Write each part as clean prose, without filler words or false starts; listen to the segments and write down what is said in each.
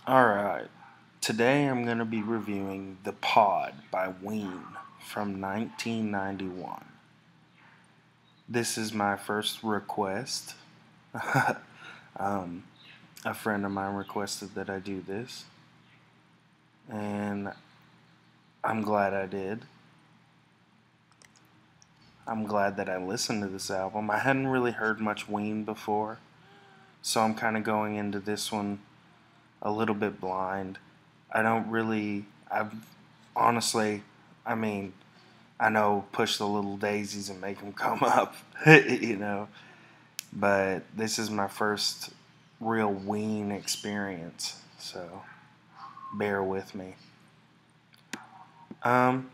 Alright, today I'm going to be reviewing The Pod by Ween from 1991. This is my first request. um, a friend of mine requested that I do this, and I'm glad I did. I'm glad that I listened to this album. I hadn't really heard much Ween before, so I'm kind of going into this one a little bit blind. I've honestly, I mean, I know push the little daisies and make them come up, but this is my first real Ween experience, so bear with me. Um,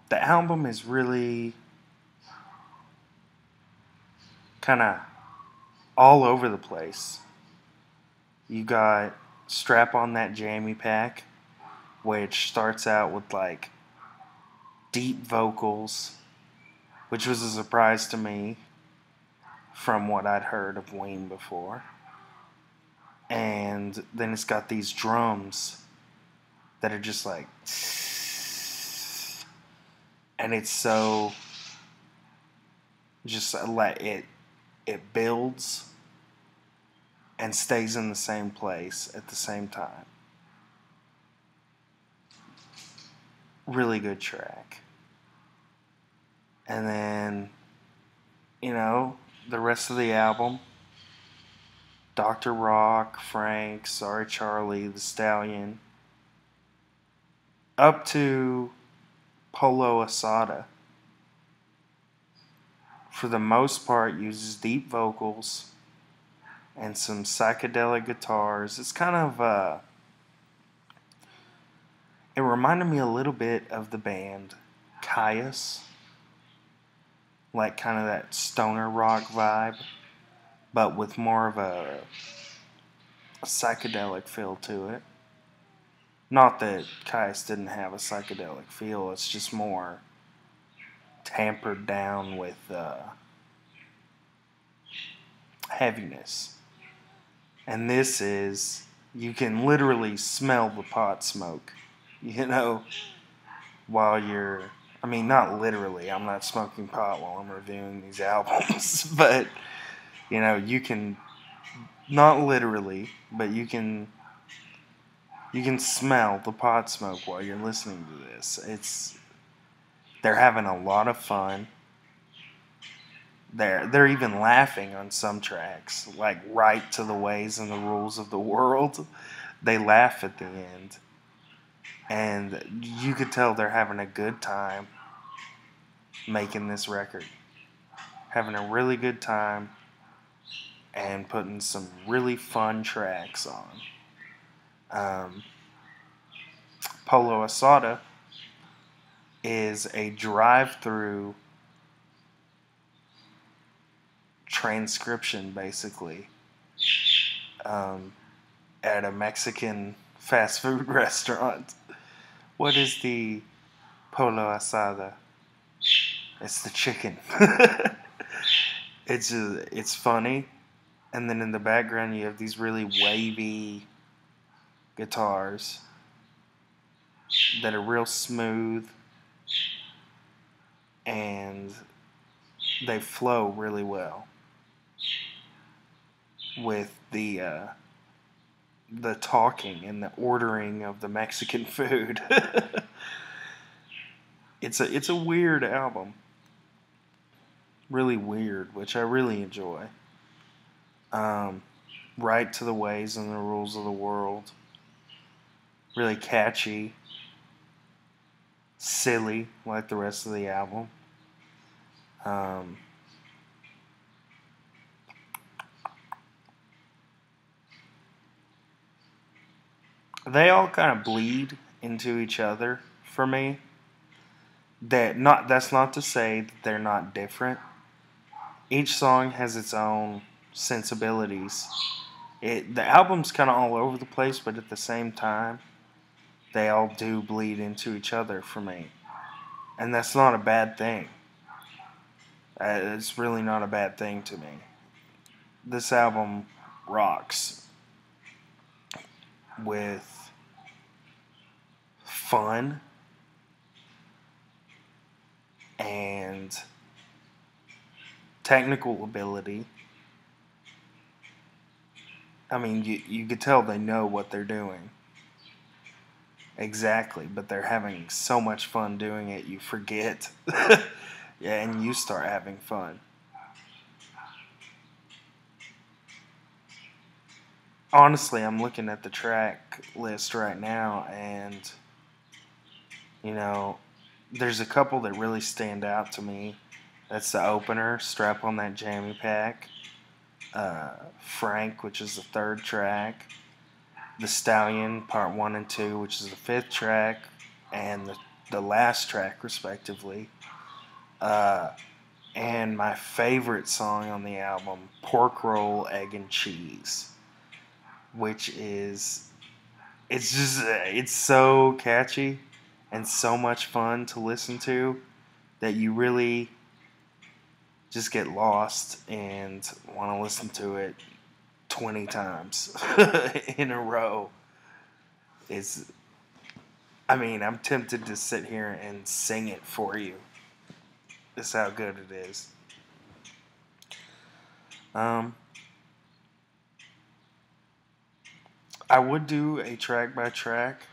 the album is really kind of all over the place. You got Strap on That Jammy Pack, which starts out with like deep vocals, which was a surprise to me from what I'd heard of Ween before. And then it's got these drums that are just like, and it's so just let it builds and stays in the same place at the same time. Really good track. And then, the rest of the album, Dr. Rock, Frank, Sorry Charlie, The Stallion, up to Polo Asada, for the most part uses deep vocals and some psychedelic guitars. It's kind of, it reminded me a little bit of the band Caius, like kind of that stoner rock vibe, but with more of a psychedelic feel to it. Not that Caius didn't have a psychedelic feel, it's just more tampered down with heaviness. And this is, you can literally smell the pot smoke, while not literally, I'm not smoking pot while I'm reviewing these albums, but, you can, not literally, but you can smell the pot smoke while you're listening to this. They're having a lot of fun. They're even laughing on some tracks, like Right to the Ways and the Rules of the World. They laugh at the end. And you could tell they're having a good time making this record. Having a really good time and putting some really fun tracks on. Polo Asada is a drive-through transcription, basically, at a Mexican fast food restaurant. What is the Polo Asada? It's the chicken. It's funny, and then in the background you have these really wavy guitars that are real smooth, and they flow really well with the talking and the ordering of the Mexican food. It's a weird album, really weird, which I really enjoy. Right to the Ways and the Rules of the World, really catchy, silly like the rest of the album. They all kind of bleed into each other for me. That's not to say that they're not different. Each song has its own sensibilities. The album's kind of all over the place, but at the same time, they all do bleed into each other for me, and that's not a bad thing. It's really not a bad thing to me. This album rocks. with fun and technical ability. I mean, you could tell they know what they're doing. Exactly, but they're having so much fun doing it, you forget. Yeah, and you start having fun. Honestly, I'm looking at the track list right now, and, you know, there's a couple that really stand out to me. That's the opener, Strap on That Jammy Pack. Frank, which is the third track. The Stallion, part 1 and 2, which is the fifth track. And the last track, respectively. Uh, and my favorite song on the album, Pork Roll, Egg and Cheese, which is, it's so catchy and so much fun to listen to that you really just get lost and want to listen to it 20 times in a row. It's, I mean, I'm tempted to sit here and sing it for you. That's how good it is. Um, I would do a track by track,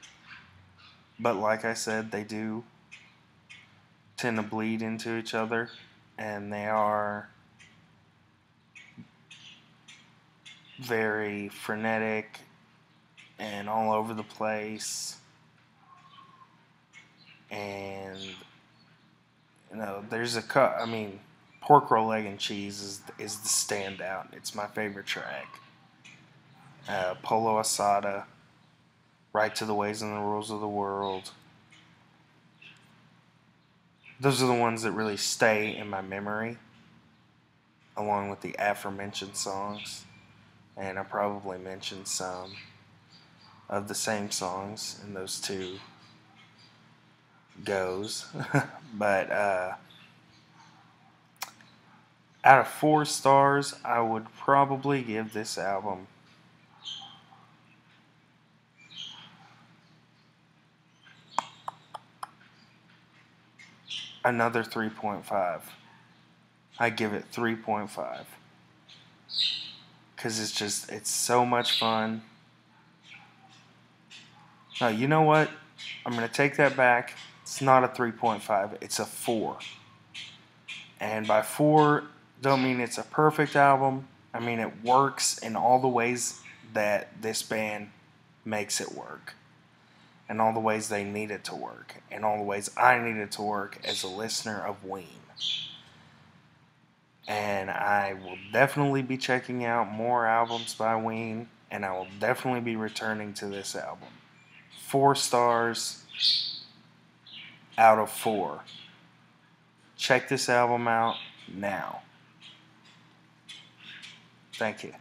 but like I said, they do tend to bleed into each other, and they are very frenetic and all over the place. And there's a cut. I mean, Pork Roll, Egg and Cheese is the standout. It's my favorite track. Polo Asada, Right to the Ways and the Rules of the World. Those are the ones that really stay in my memory, along with the aforementioned songs. And I probably mentioned some of the same songs in those two goes. But out of 4 stars, I would probably give this album another 3.5. I give it 3.5. Because it's so much fun. No, you know what? I'm going to take that back. It's not a 3.5, it's a 4. And by 4, don't mean it's a perfect album. I mean it works in all the ways that this band makes it work. And all the ways they need it to work. And all the ways I need it to work as a listener of Ween. And I will definitely be checking out more albums by Ween. And I will definitely be returning to this album. 4 stars out of 4. Check this album out now. Thank you.